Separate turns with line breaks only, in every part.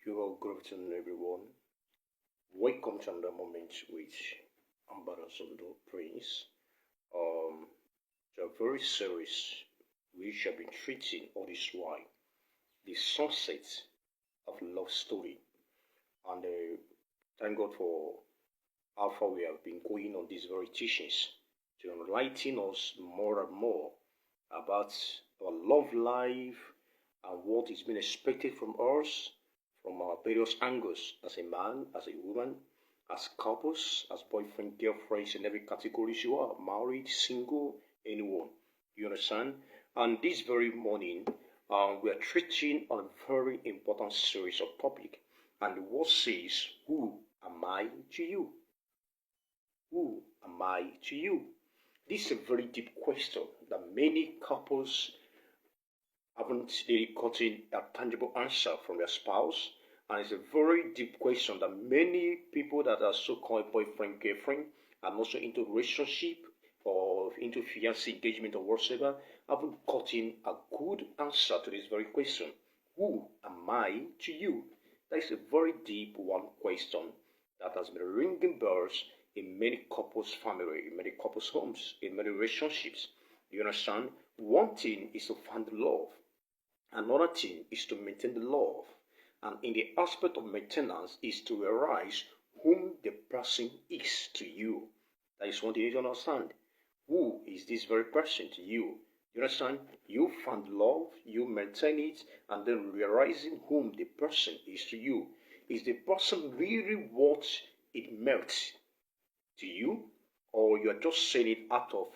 Your good afternoon, everyone. Welcome to another moment with Ambassador Prince. Um, the very series we shall be treating all this while, the sunset of love story, and thank God for how far we have been going on these very teachings to enlighten us more and more about our love life and what is being expected from us from our various angles as a man, as a woman, as couples, as boyfriend, girlfriends, in every category you are, married, single, anyone. You understand? And this very morning, we are treating on a very important series of topic. And the word says, who am I to you? Who am I to you? This is a very deep question that many couples haven't really gotten a tangible answer from their spouse. And it's a very deep question that many people that are so-called boyfriend, girlfriend, and also into relationship or into fiancé engagement or whatsoever, haven't gotten a good answer to this very question. Who am I to you? That is a very deep one question that has been ringing bells in many couples' family, in many couples' homes, in many relationships. You understand? One thing is to find love. Another thing is to maintain the love. And in the aspect of maintenance is to realize whom the person is to you. That is what you need to understand. Who is this very person to you? You understand? You find love, you maintain it, and then realizing whom the person is to you. Is the person really what it melts to you? Or you are just saying it out of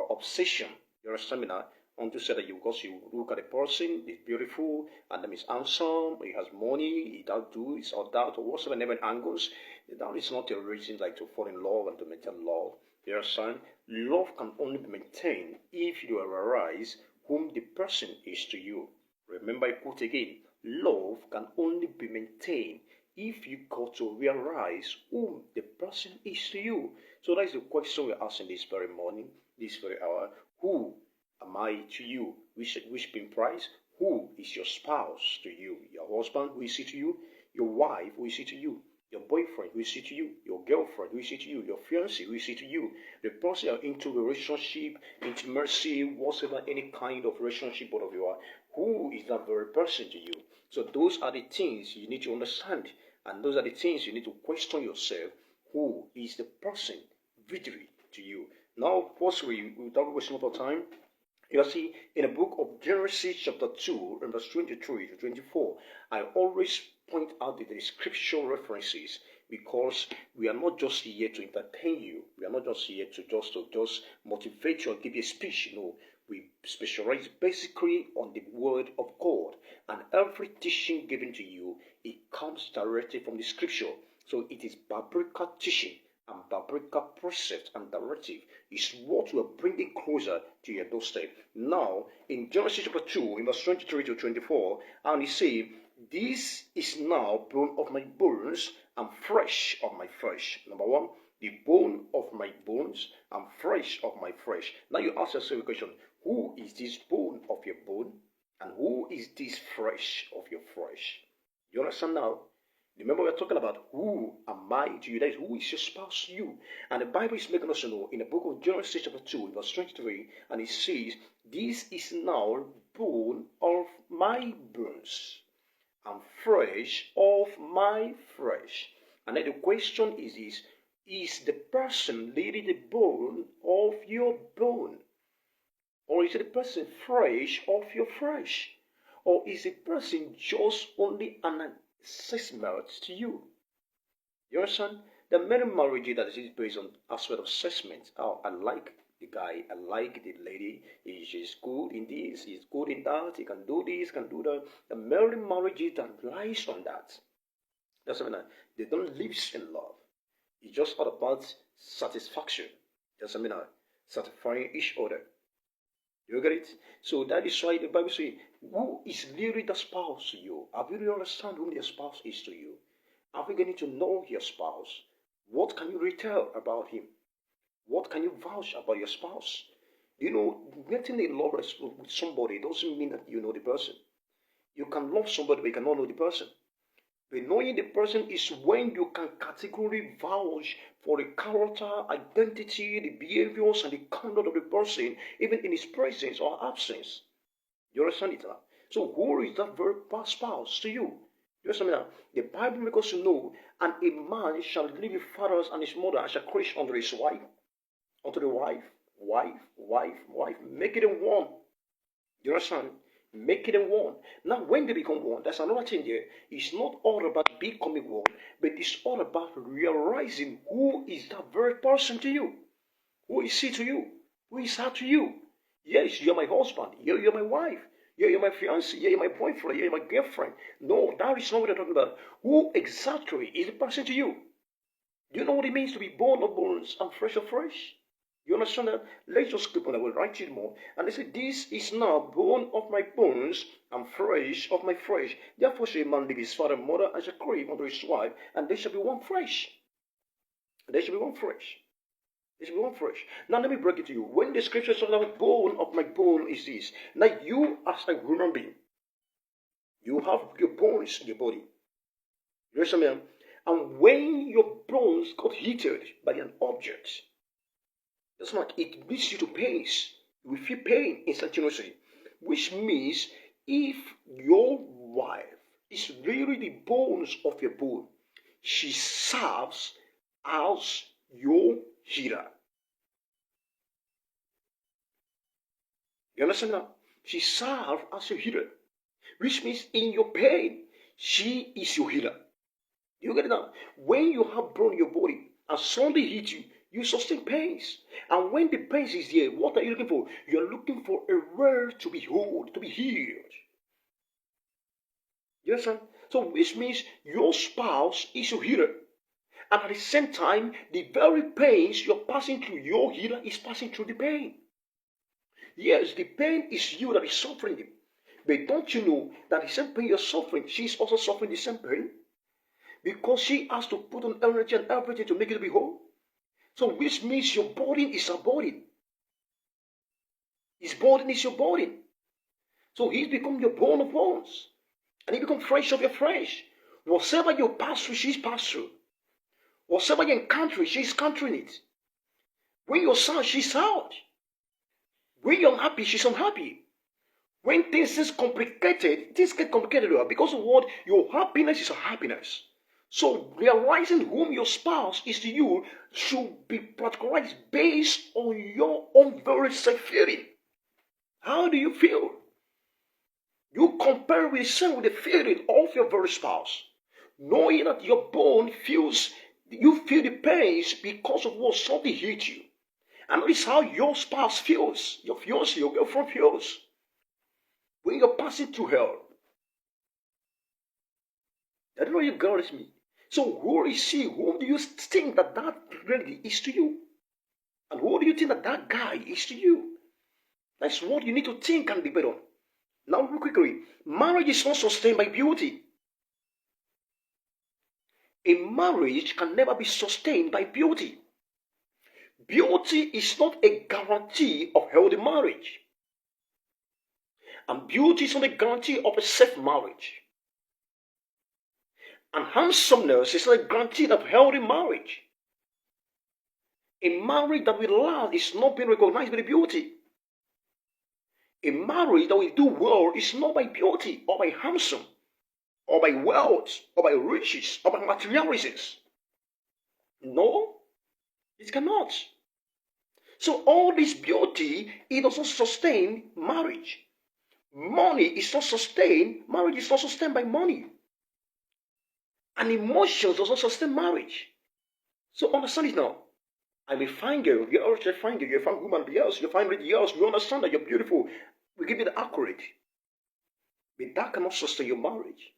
obsession? You understand me now? To say that because you look at a person, it's beautiful, and then he's handsome, he has money, he does do, it's all that, or whatsoever, never angles. That is not a reason like to fall in love and to maintain love. You understand? Love can only be maintained if you realize whom the person is to you. Remember, I quote again, love can only be maintained if you got to realize whom the person is to you. So that is the question we're asking this very morning, this very hour. Who am I to you? Which being price? Who is your spouse to you? Your husband, who is he to you? Your wife, who is he to you? Your boyfriend, who is he to you? Your girlfriend, who is he to you? Your fiancé, who is he to you? The person you're into relationship, intimacy, whatever, any kind of relationship, both of you are, who is that very person to you? So those are the things you need to understand. And those are the things you need to question yourself. Who is the person victory to you? Now, firstly, without wasting a lot of time, you see, in the book of Genesis chapter 2, and verse 23 to 24, I always point out the scripture references because we are not just here to entertain you. We are not just here to just motivate you and give you a speech. We specialize basically on the word of God. And every teaching given to you, it comes directly from the scripture. So it is biblical teaching and biblical precept and directive is what will bring it closer to your doorstep. Now, in Genesis chapter 2, in verse 23 to 24, and he says, this is now bone of my bones and flesh of my flesh. Number one, the bone of my bones and flesh of my flesh. Now you ask yourself a question, who is this bone of your bone and who is this flesh of your flesh? You understand now? Remember, we're talking about who am I to you? That is, who is your spouse to you? And the Bible is making us know in the book of Genesis chapter 2, verse 23, and it says, this is now bone of my bones and flesh of my flesh. And then the question is the person leading the bone of your bone? Or is the person flesh of your flesh? Or is the person just only an assessment to you? You understand? There are many marriages that is based on aspect of assessment. Oh, I like the guy, I like the lady, he's good in this, he's good in that, he can do this, can do that. The many marriages that relies on that. That's what I mean. They don't live in love. It's just all about satisfaction. That's what I mean. Satisfying each other. You get it? So that is why the Bible says, who is really the spouse to you? Have you really understand who your spouse is to you? Are you getting to know your spouse? What can you retell about him? What can you vouch about your spouse? Getting in love with somebody doesn't mean that you know the person. You can love somebody but you cannot know the person. But knowing the person is when you can categorically vouch for the character, identity, the behaviors, and the conduct of the person, even in his presence or absence. You understand it now? So who is that very past spouse to you? You understand me now? The Bible makes us to know, and a man shall leave his father and his mother and shall crush unto his wife, unto the wife, make it in one. You understand? Make it in one. Now, when they become one, that's another thing there. It's not all about becoming one, but it's all about realizing who is that very person to you. Who is he to you? Who is her to you? Yes, you're my husband. Yeah, you're my wife. Yeah, you're my fiancé. Yeah, you're my boyfriend. Yeah, you're my girlfriend. No, that is not what I'm talking about. Who exactly is the person to you? Do you know what it means to be born of bones and fresh of flesh? You understand that? Let's just skip on. I will write it more. And they say, this is now bone of my bones and flesh of my flesh. Therefore shall a man leave his father and mother and shall cleave unto his wife, and they shall be one flesh. They shall be one flesh. They shall be one flesh. Now let me break it to you. When the scripture says that bone of my bone is this, now you as a human being, you have your bones in your body. You understand me? And when your bones got heated by an object, that's like it leads you to pains. You will feel pain instantaneously. Which means if your wife is really the bones of your bone, she serves as your healer. You understand that? She serves as your healer. Which means in your pain, she is your healer. You get it now? When you have bone in your body and somebody hits you, you sustain pains. And when the pains is there, what are you looking for? You're looking for a word to be whole, to be healed. You understand? So which means your spouse is your healer. And at the same time, the very pains you're passing through, your healer is passing through the pain. Yes, the pain is you that is suffering it. But don't you know that the same pain you're suffering, she's also suffering the same pain? Because she has to put on energy and everything to make it be whole. So which means your burden is her burden. His burden is your burden. So he's become your bone of bones. And he becomes flesh of your flesh. Whatever you pass through, she's passed through. Whatever you encounter, she's countering it. When you're sad, she's sad. When you're unhappy, she's unhappy. When things is complicated, things get complicated because of what? Your happiness is a happiness. So realizing whom your spouse is to you should be practicalized based on your own very self feeling. How do you feel? You compare yourself with the feeling of your very spouse, knowing that your bone feels, you feel the pains because of what something hit you. And that is how your spouse feels, your fiancé, your girlfriend feels. When you're passing through hell. I don't know if you got me. So who is she? Who do you think that lady is to you? And who do you think that guy is to you? That's what you need to think and debate on. Now, real quickly, marriage is not sustained by beauty. A marriage can never be sustained by beauty. Beauty is not a guarantee of healthy marriage. And beauty is not a guarantee of a safe marriage. And handsomeness is not a guarantee of healthy marriage. A marriage that will last is not being recognized by the beauty. A marriage that will do well is not by beauty or by handsome or by wealth or by riches or by materialisms. No, it cannot. So all this beauty, it doesn't sustain marriage. Money is not sustained. Marriage is not sustained by money. And emotions doesn't sustain marriage. So understand it now. I'm a fine girl. You're also a fine girl. You're a fine woman. Yes, you're a fine lady. Yes, we understand that you're beautiful. We give it accurate. But that cannot sustain your marriage.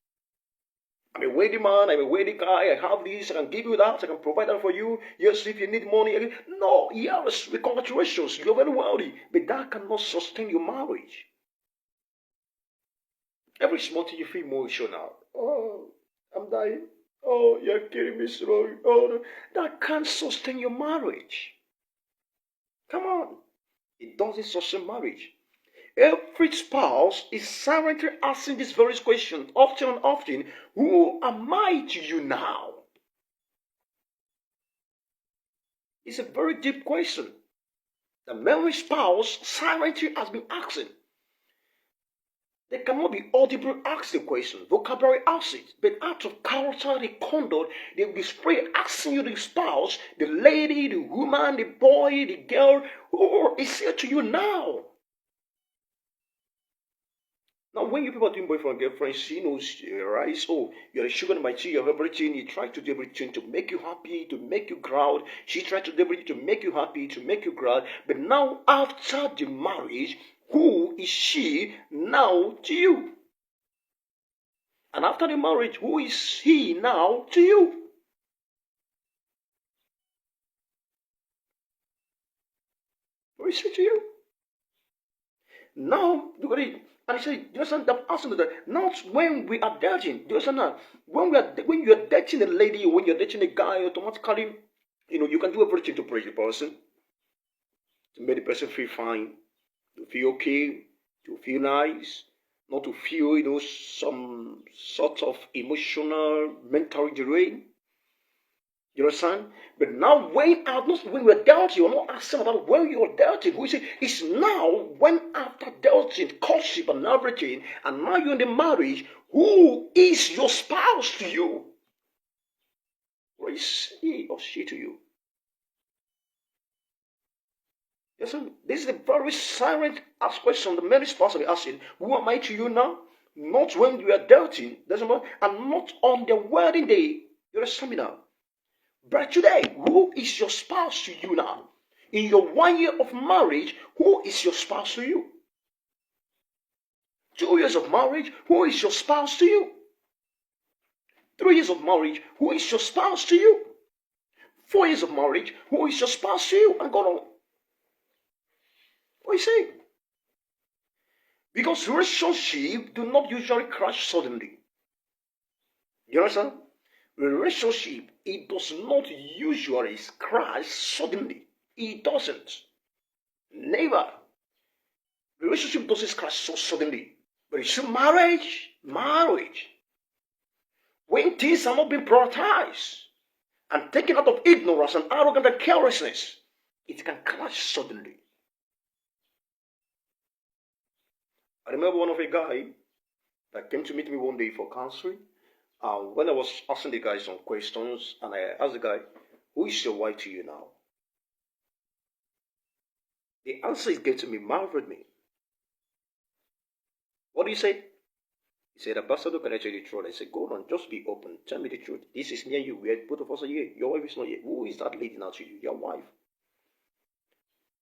I'm a wealthy man. I'm a wealthy guy. I have this. I can give you that. I can provide that for you. Yes, if you need money. No, yes, congratulations. You're very wealthy. But that cannot sustain your marriage. Every small thing you feel emotional. Oh, I'm dying. Oh, you're killing me slowly. Oh, no. That can't sustain your marriage. Come on. It doesn't sustain marriage. every spouse is silently asking this very question often and often: who am I to you now? It's a very deep question. The married spouse silently has been asking. They cannot be audibly asked the question. Vocabulary asks it. But out of character, the conduct, they will be straight asking you, the spouse, the lady, the woman, the boy, the girl, who is here to you now. Now, when you people are doing boyfriend and girlfriend, she knows, right? So, you're the sugar in my tea, you have everything. You try to do everything to make you happy, to make you proud. She tried to do everything to make you happy, to make you proud. But now, after the marriage, who is she now to you? And after the marriage, who is he now to you? Who is he to you? Now, look at it. And he said, you understand that asking that not when we are dating. Do you understand that? When you are dating a lady or when you're dating a guy, automatically, you can do everything to praise the person, to make the person feel fine, to feel okay, to feel nice, not to feel, some sort of emotional, mental drain. You understand? But now, not when you are doubting, you're not asking about when you are doubting. Who is it? It's now when after doubting, courtship and everything, and now you're in the marriage, who is your spouse to you? Who is he or she to you? Yes, this is a very silent ask question. The married spouse will be asking, who am I to you now? Not when you are doubting, and not on the wedding day. You understand me now? But today, who is your spouse to you now? In your 1 year of marriage, who is your spouse to you? 2 years of marriage, who is your spouse to you? 3 years of marriage, who is your spouse to you? 4 years of marriage, who is your spouse to you? And go on. What you say? Because relationships do not usually crash suddenly. You understand? Relationship, it does not usually crash suddenly. It doesn't. Never. Relationship doesn't crash so suddenly. But it's marriage. When things are not being prioritized and taken out of ignorance and arrogance and carelessness, it can crash suddenly. I remember one of a guy that came to meet me one day for counseling. When I was asking the guy some questions, and I asked the guy, who is your wife to you now? The answer he gave to me marveled me. What do you say? He said, Ambassador, can I tell you the truth? I said, go on, just be open. Tell me the truth. This is near you. Both of us are here. Your wife is not here. Who is that lady now to you? Your wife.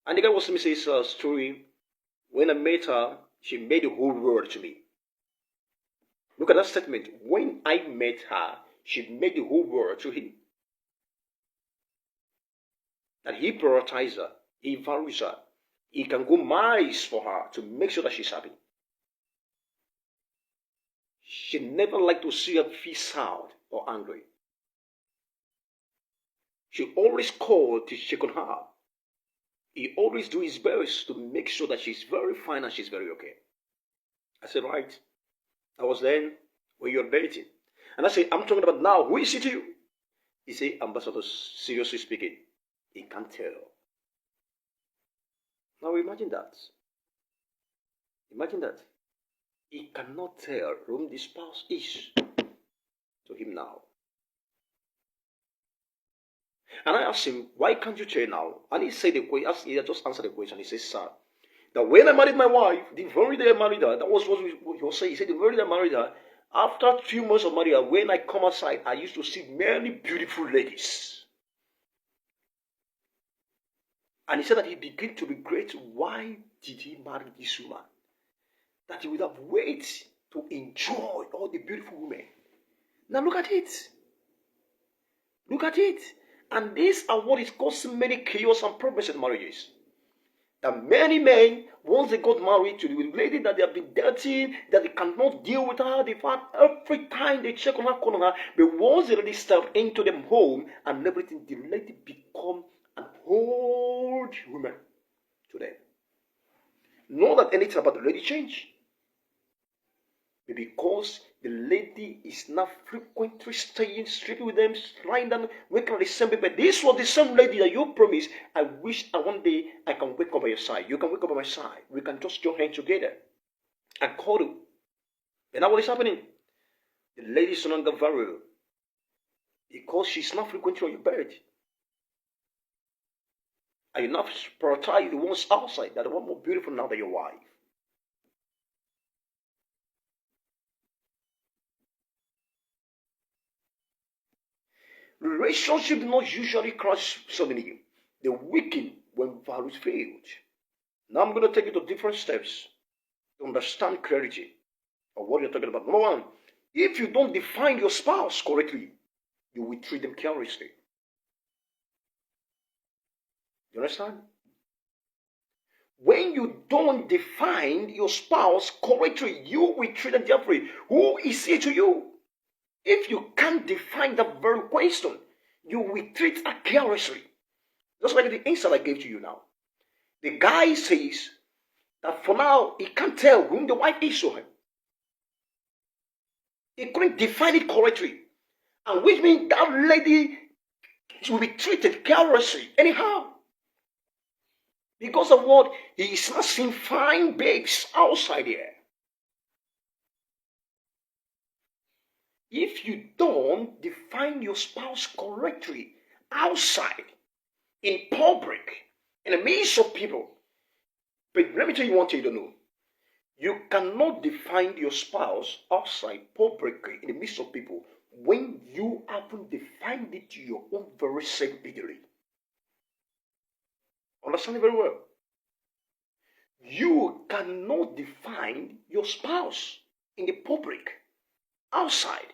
And the guy was telling me his story. When I met her, she made the whole world to me. Look at that statement. When I met her, she made the whole world to him. That he prioritizes her. He values her. He can go miles for her to make sure that she's happy. She never liked to see her feel sad or angry. She always called to check on her. He always do his best to make sure that she's very fine and she's very okay. I said, right. I was then when you're dating. And I said, I'm talking about now. Who is he to you? He said, Ambassador, seriously speaking, he can't tell. Now imagine that. Imagine that. He cannot tell whom the spouse is to him now. And I asked him, why can't you tell now? And he said, he just answered the question. He says, sir, that when I married my wife, the very day I married her, that was what he was saying. He said, the very day I married her, after 2 months of marriage, when I come outside, I used to see many beautiful ladies. And he said that he began to regret, why did he marry this woman? That he would have waited to enjoy all the beautiful women. Now look at it. Look at it. And these are what is causing many chaos and problems in marriages. That many men, once they got married to the lady that they have been dating, that they cannot deal with her, they find every time they check on her, but once they really step into them home and everything, the lady become an old woman to them. Not that anything about the lady changed. But because the lady is not frequently staying, sleeping with them, lying down, waking up the same people. This was the same lady that you promised. I wish that one day I can wake up by your side. You can wake up by my side. We can just join hands together and call you. And now what is happening? The lady is no longer valuable because she's not frequently on your bed. And you not prioritize the ones outside that are more beautiful now than your wife. Relationships do not usually crash suddenly. They weaken when values fail. Now I'm going to take you to different steps to understand clarity of what you're talking about. Number one, if you don't define your spouse correctly, you will treat them carelessly. You understand? When you don't define your spouse correctly, you will treat them differently. Who is he to you? If you can't define that very question, you will treat her carelessly. Just like the answer I gave to you now. The guy says that for now, he can't tell whom the wife is to him. He couldn't define it correctly. And which means that lady will be treated carelessly anyhow. Because of what? He is not seeing fine babes outside here. If you don't define your spouse correctly outside, in public, in the midst of people, but let me tell you one thing you don't know. You cannot define your spouse outside, publicly, in the midst of people, when you haven't defined it to your own very self individually. Understand it very well. You cannot define your spouse in the public, outside,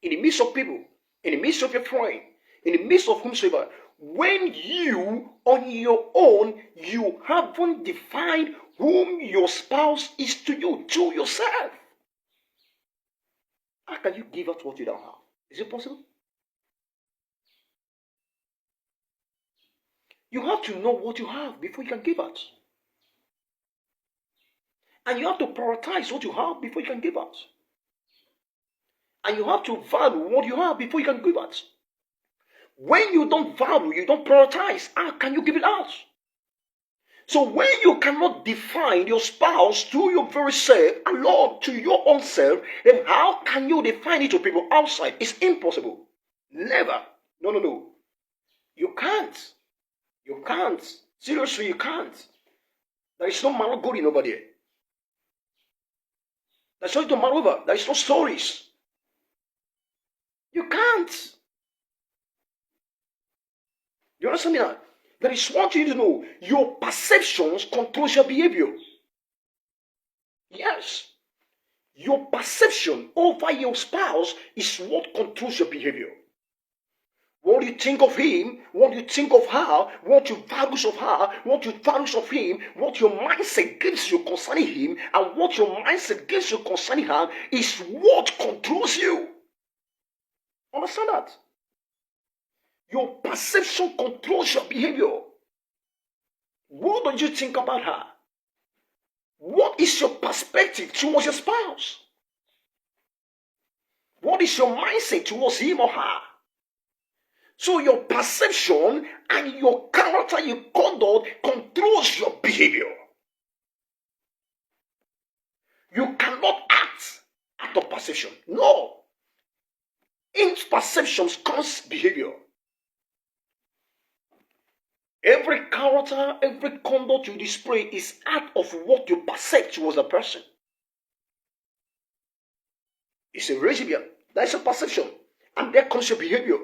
in the midst of people, in the midst of your friend, in the midst of whomsoever, when you, on your own, you haven't defined whom your spouse is to you, to yourself. How can you give out what you don't have? Is it possible? You have to know what you have before you can give out. And you have to prioritize what you have before you can give out. And you have to value what you have before you can give out. When you don't value, you don't prioritize, how can you give it out? So when you cannot define your spouse to your very self, alone to your own self, then how can you define it to people outside? It's impossible. Never. No. You can't. You can't. Seriously, you can't. There is no malagori over there. There's no over. There is no stories. You can't. You understand me now? There is one thing to know. Your perceptions control your behavior. Yes. Your perception over your spouse is what controls your behavior. What you think of him, what you think of her, what you values of her, what you values of him, what your mindset gives you concerning him, and what your mindset gives you concerning her is what controls you. Understand that? Your perception controls your behavior. What do you think about her? What is your perspective towards your spouse? What is your mindset towards him or her? So your perception and your character, your conduct controls your behavior. You cannot act out of perception. No. In perceptions comes behavior. Every character, every conduct you display is out of what you perceive towards a person. It's a lesbian, that is a perception, and there comes your behavior.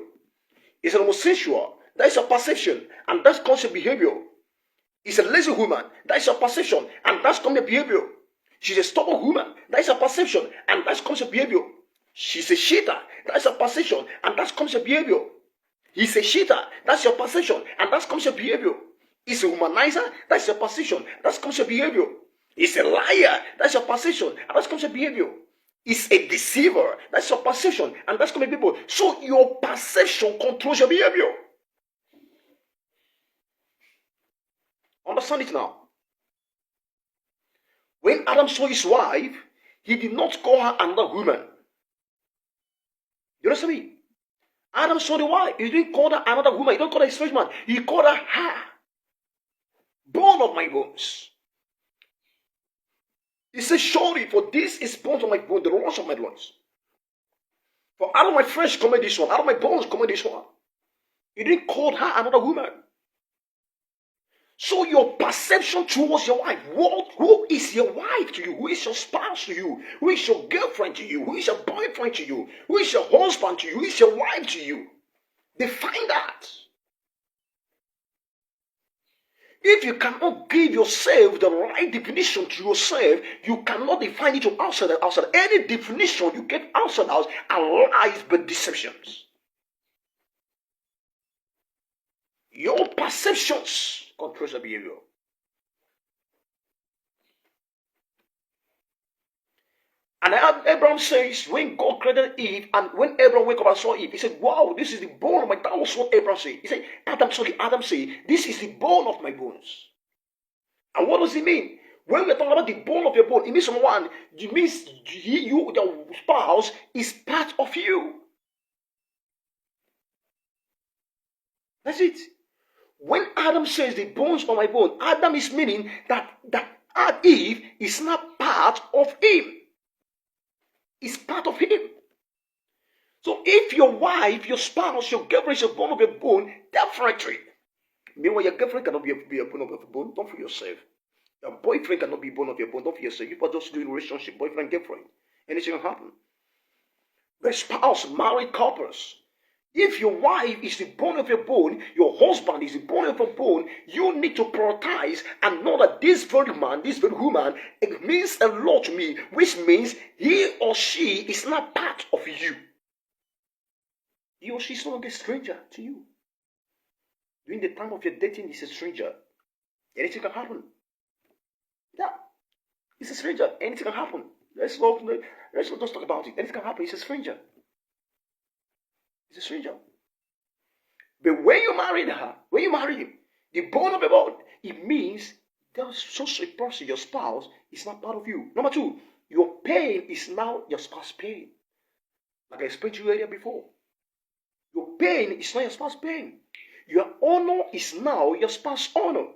It's an homosexual, that is a perception, and that comes your behavior. It's a lazy woman, that is a perception, and that comes your behavior. She's a stubborn woman, that is a perception, and that comes your behavior. She's a cheater, that's a perception, and that comes your behavior. He's a cheater, that's your perception, and that comes your behavior. He's a womanizer, that's your perception, that comes your behavior. He's a liar, that's your perception, and that comes your behavior. He's a deceiver, that's your perception, and that's comes your behavior. So your perception controls your behavior. Understand it now. When Adam saw his wife, he did not call her another woman. You understand me? Adam saw the wife. He didn't call her another woman. He didn't call her a strange man. He called her. Bone of my bones. He said, surely, for this is bone of my bones, the loins of my loins. For out of my flesh cometh this one, out of my bones cometh this one. He didn't call her another woman. So your perception towards your wife, who is your wife to you? Who is your spouse to you? Who is your girlfriend to you? Who is your boyfriend to you? Who is your husband to you? Who is your wife to you? Define that. If you cannot give yourself the right definition to yourself, you cannot define it to outside. Any definition you get outside house are lies but deceptions. Your perceptions controls the behavior. And Abraham says, when God created Eve, and when Abraham woke up and saw Eve, he said, wow, this is the bone of my bones. That was what Abraham said. He said, Adam said, this is the bone of my bones. And what does it mean? When we're talking about the bone of your bone, it means someone, it means you, your spouse, is part of you. That's it. When Adam says the bones of my bone, Adam is meaning that Eve is not part of him. It's part of him. So if your wife, your spouse, your girlfriend is a bone of your bone, definitely. Meanwhile, your girlfriend cannot be a bone of your bone. Don't fool yourself. Your boyfriend cannot be a bone of your bone. Don't fool yourself. You are just doing a relationship, boyfriend, girlfriend. Anything can happen. The spouse, married couples. If your wife is the bone of your bone, your husband is the bone of your bone, you need to prioritize and know that this very man, this very woman, it means a lot to me, which means he or she is not part of you. He or she is not a stranger to you. During the time of your dating, he's a stranger. Anything can happen. Yeah. He's a stranger. Anything can happen. Let's not just talk about it. Anything can happen. He's a stranger. He's a stranger. But when you married her, when you marry him, the bone of the bone, it means that such a person, your spouse, is not part of you. Number two, your pain is now your spouse's pain. Like I explained to you earlier before. Your pain is not your spouse's pain. Your honor is now your spouse's honor.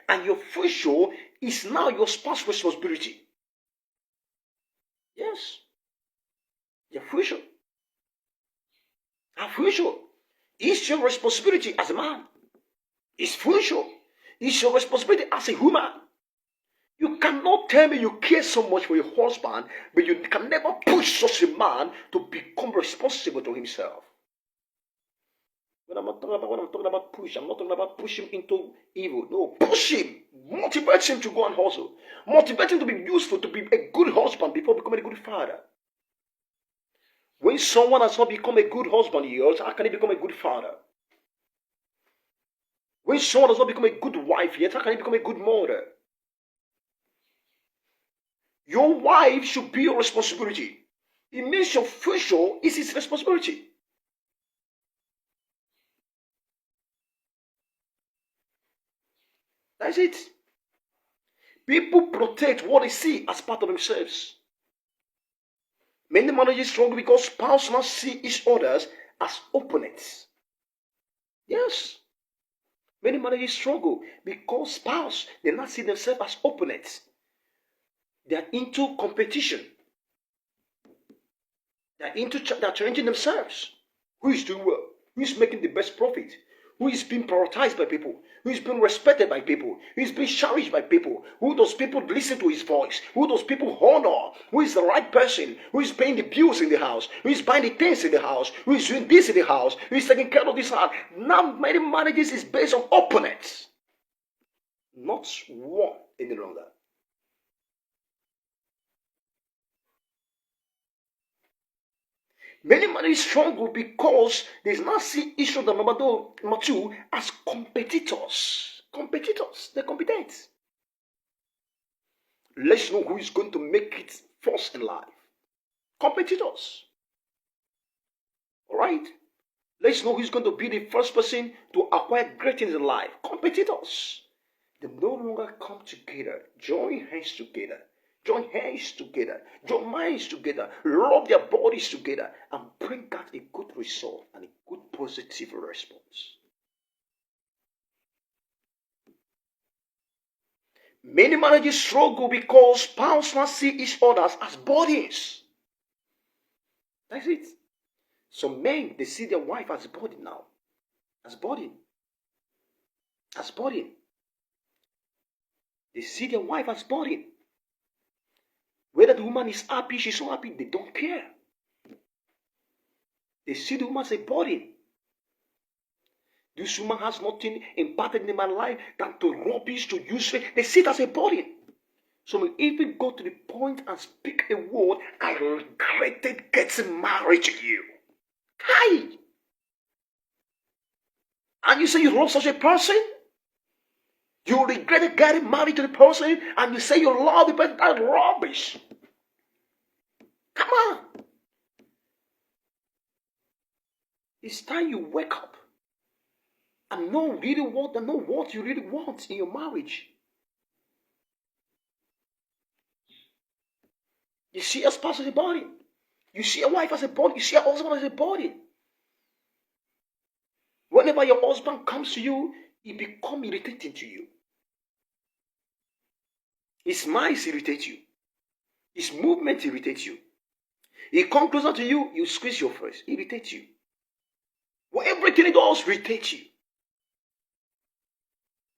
And your future is now your spouse's responsibility. Yes. Your future. Our future is your responsibility as a man. It's future. It's your responsibility as a woman. You cannot tell me you care so much for your husband, but you can never push such a man to become responsible to himself. When I'm talking about push, I'm not talking about push him into evil. No, push him. Motivate him to go and hustle. Motivate him to be useful, to be a good husband before becoming a good father. When someone has not become a good husband yet, how can he become a good father? When someone has not become a good wife yet, how can he become a good mother? Your wife should be your responsibility. It means your future is his responsibility. That's it. People protect what they see as part of themselves. Many marriages struggle because spouses now see each other as opponents. Yes. Many marriages struggle because spouses, they not see themselves as opponents. They are into competition. They are challenging themselves. Who is doing well? Who is making the best profit? Who is being prioritized by people? Who is being respected by people? Who is being cherished by people? Who does people listen to his voice? Who does people honor? Who is the right person? Who is paying the bills in the house? Who is buying the things in the house? Who is doing this in the house? Who is taking care of this house? Now many marriages is based on opponents. Not one any longer. Many marriages struggle because they not see each other, number two, as competitors. Competitors. They're competent. Let's know who is going to make it first in life. Competitors. Alright? Let's know who's going to be the first person to acquire great things in life. Competitors. They no longer come together, join hands together, join hands together, join minds together, rub their bodies together, and bring out a good result and a good positive response. Many marriages struggle because spouses now see each other as bodies. That's it. Some men, they see their wife as body now. As body. As body. They see their wife as body. Whether the woman is happy, she's so happy, they don't care. They see the woman as a body. This woman has nothing imparted in my life than to rubbish, to use it. They see it as a body. So we even go to the point and speak a word, I regretted getting married to you. Hi! And you say you love such a person? You regretted getting married to the person and you say you love the person? That's rubbish. Come on. It's time you wake up and know what you really want in your marriage. You see a spouse as a body. You see a wife as a body. You see a husband as a body. Whenever your husband comes to you, he becomes irritating to you. His smiles irritate you. His movement irritates you. He comes closer to you, you squeeze your face. Irritates you. Well, everything he does irritates you.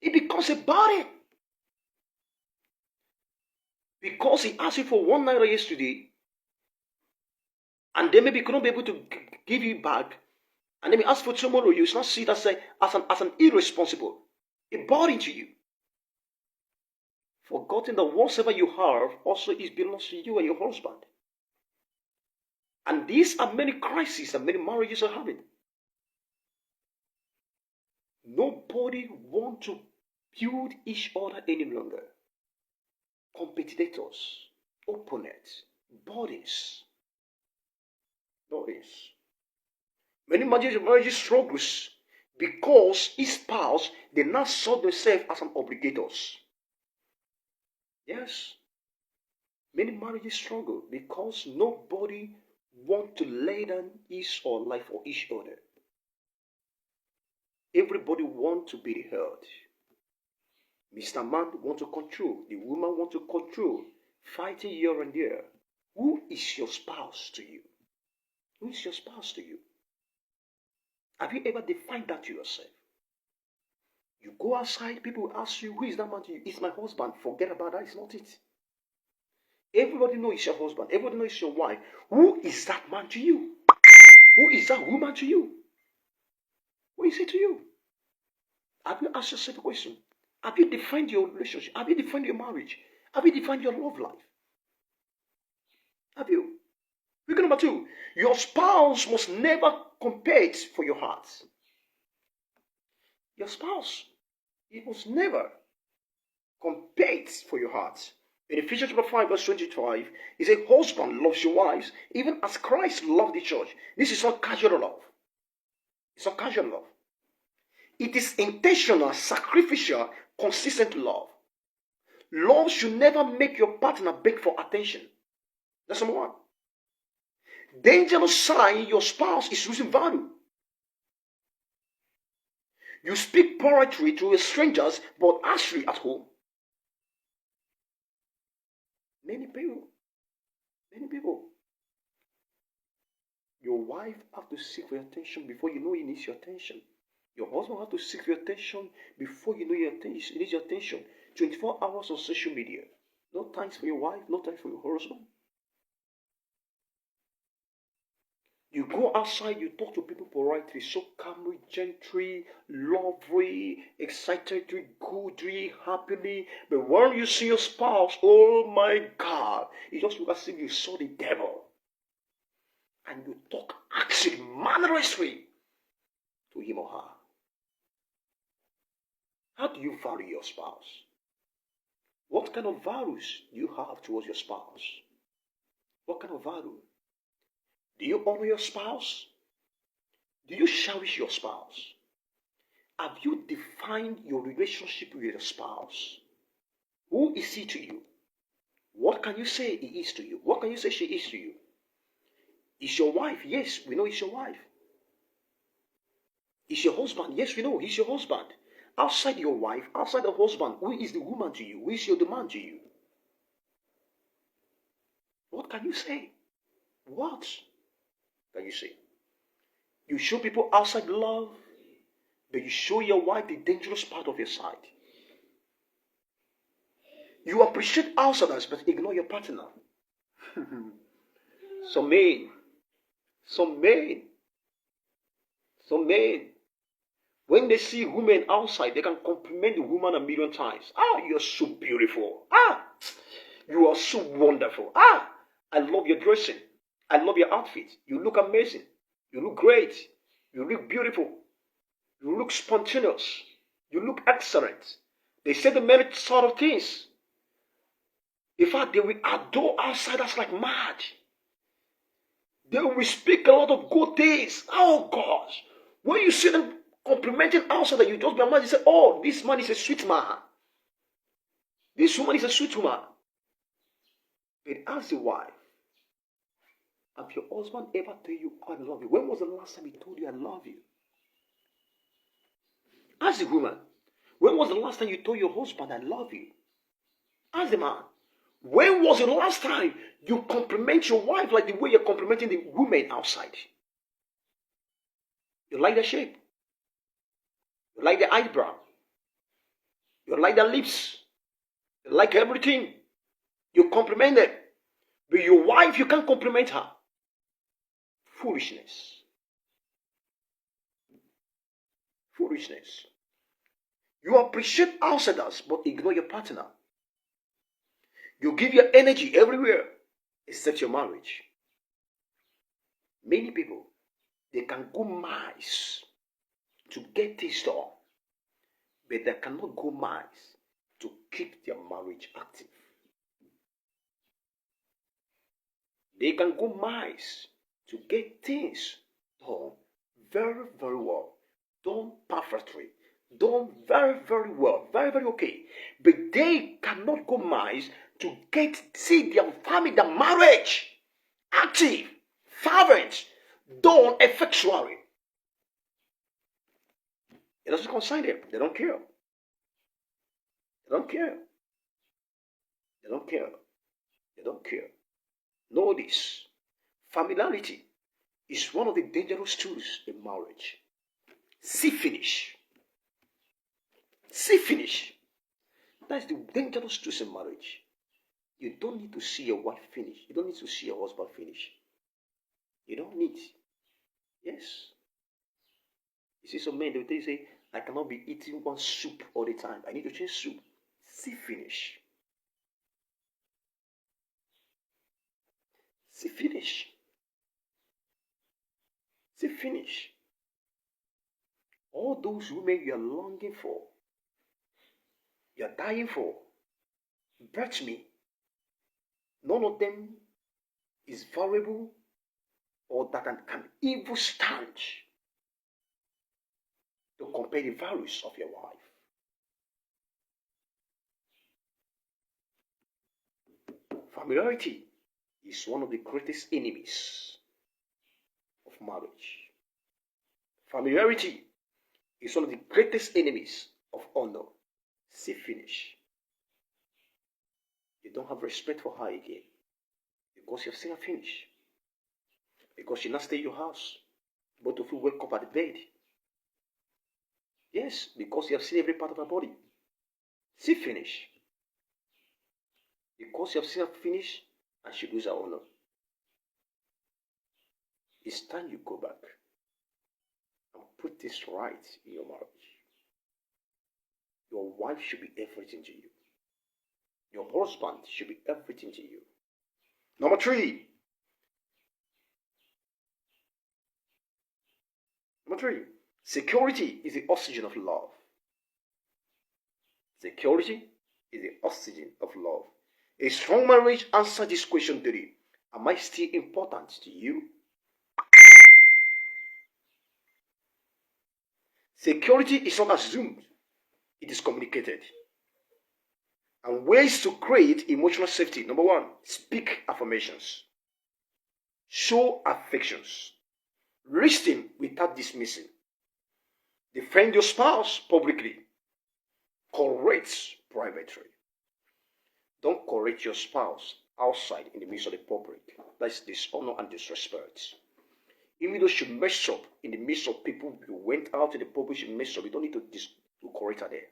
It becomes a body. Because he asked you for 1 naira yesterday, and then maybe he couldn't be able to give you back, and then he asked for tomorrow, you should not see it as an irresponsible, a burden to you. Forgetting that whatever you have also belongs to you and your husband. And these are many crises that many marriages are having. Nobody wants to build each other any longer. Competitors, opponents, bodies. Many marriages struggles because each spouse, they now saw themselves as an obligators. Yes. Many marriages struggle because nobody wants to lay down his or life for each other. Everybody wants to be heard. Mr. Man wants to control. The woman wants to control. Fighting here and there. Who is your spouse to you? Who is your spouse to you? Have you ever defined that to yourself? You go outside, people ask you, who is that man to you? It's my husband. Forget about that. It's not it. Everybody knows it's your husband. Everybody knows it's your wife. Who is that man to you? Who is that woman to you? Who is it to you? Have you asked yourself a question? Have you defined your relationship? Have you defined your marriage? Have you defined your love life? Have you? Figure number 2. Your spouse must never compete for your heart. Your spouse, he must never compete for your heart. In Ephesians chapter 5 verse 25, it says, husband loves your wives, even as Christ loved the church. This is not casual love. It's not casual love. It is intentional, sacrificial, consistent love. Love should never make your partner beg for attention. That's number 1. Dangerous sign your spouse is losing value. You speak poetry to strangers, but actually at home. Many people. Your wife has to seek for your attention before you know he needs your attention. Your husband has to seek for your attention before you know he needs your attention. 24 hours on social media. No time for your wife, no time for your husband. You go outside, you talk to people politely, so calmly, gently, lovely, excitedly, goodly, happily. But when you see your spouse, oh my God, it just looks as if you saw the devil. And you talk actually mannerously to him or her. How do you value your spouse? What kind of values do you have towards your spouse? What kind of value? Do you honor your spouse? Do you cherish your spouse? Have you defined your relationship with your spouse? Who is he to you? What can you say he is to you? What can you say she is to you? Is your wife? Yes, we know it's your wife. Is your husband? Yes, we know he's your husband. Outside your wife, outside the husband, who is the woman to you? Who is your man to you? What can you say? What can you say? You show people outside love, but you show your wife the dangerous part of your side. You appreciate outsiders, but ignore your partner. Some men, some men, some men, when they see women outside, they can compliment the woman a million times. Ah, you're so beautiful. Ah, you are so wonderful. Ah, I love your dressing. I love your outfit. You look amazing. You look great. You look beautiful. You look spontaneous. You look excellent. They say the many sort of things. In fact, they will adore outsiders like mad. They will speak a lot of good things. Oh gosh. When you see them complimenting outsiders, you just be amazed. You say, oh, this man is a sweet man. This woman is a sweet woman. But ask the wife, have your husband ever told you, I love you? When was the last time he told you, I love you? Ask the woman, when was the last time you told your husband, I love you? Ask the man, when was the last time you compliment your wife like the way you're complimenting the women outside? You like the shape. You like the eyebrow. You like the lips. You like everything. You compliment them. But your wife, you can't compliment her. Foolishness. Foolishness. You appreciate outsiders, but ignore your partner. You give your energy everywhere except your marriage. Many people, they can go miles to get this done, but they cannot go miles to keep their marriage active. They can go miles to get things done very, very well, done perfectly, done very, very well, very, very okay. But they cannot go miles to see their family, their marriage active, fervent, done effectually. It doesn't concern them. They don't care. They don't care. They don't care. They don't care. Know this. Familiarity is one of the dangerous tools in marriage. See finish. See finish. That's the dangerous tools in marriage. You don't need to see your wife finish. You don't need to see your husband finish. You don't need. Yes. You see some men, they will say, I cannot be eating one soup all the time. I need to change soup. See finish. See finish. See finish. All those women you are longing for, you are dying for, birth me. None of them is valuable or that can even stand to compare the values of your wife. Familiarity is one of the greatest enemies of marriage. Familiarity is one of the greatest enemies of honor. See finish. You don't have respect for her again because you've seen her finish. Because she not stay in your house. Both of you wake up at the bed. Yes, because you have seen every part of her body. See finish. Because you have seen her finish and she lose her honor. It's time you go back and put this right in your marriage. Your wife should be everything to you. Your husband should be everything to you. Number 3. Number 3. Security is the oxygen of love. Security is the oxygen of love. A strong marriage answers this question today. Am I still important to you? Security is not assumed, it is communicated. And ways to create emotional safety. Number one, speak affirmations. Show affections. Listen without dismissing. Defend your spouse publicly. Correct privately. Don't correct your spouse outside in the midst of the public. That's dishonor and disrespect. Even though she messed up in the midst of people, you went out in the public, she messed up. You don't need to correct her there.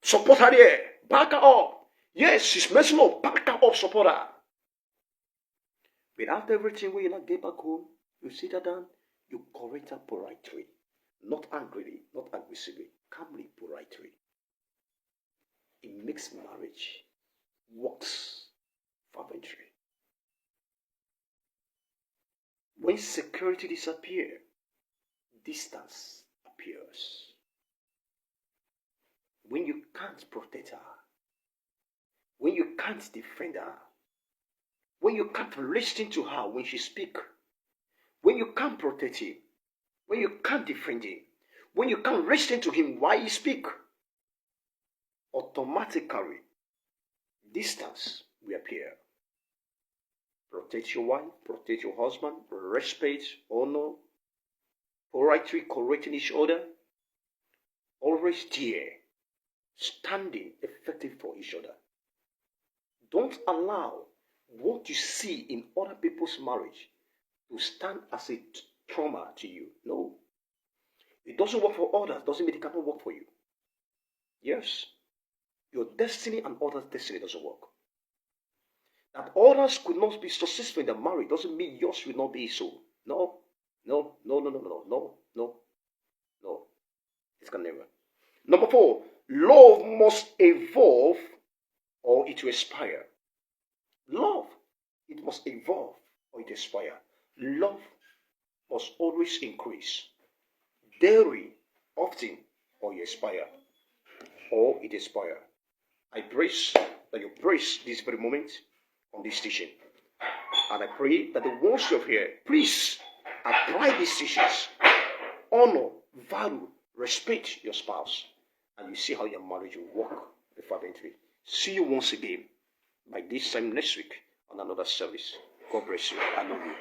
Support her there. Back her up. Yes, she's messing up. Back her up, support her. But after everything, when you not get back home, you sit her down, you correct her politely. Not angrily, not aggressively. Calmly, politely. It makes marriage works fervently. When security disappears, distance appears. When you can't protect her, when you can't defend her, when you can't listen to her when she speaks, when you can't protect him, when you can't defend him, when you can't listen to him while he speaks, automatically distance will appear. Protect your wife, protect your husband, respect, honor, politely correcting each other, always there, standing effective for each other. Don't allow what you see in other people's marriage to stand as a trauma to you. No. It doesn't work for others, doesn't mean it cannot work for you. Yes. Your destiny and others' destiny doesn't work. That others could not be successful in their marriage doesn't mean yours will not be so. No. It can never. Number 4, love must evolve or it will expire. Love, it must evolve or it expire. Love must always increase. Daily, often, or you expire. Or it expire. I pray that you praise this very moment on this teaching. And I pray that the ones of here, please apply these teachings. Honor, value, respect your spouse. And you see how your marriage will work fervently. See you once again by this time next week on another service. God bless you. I love you.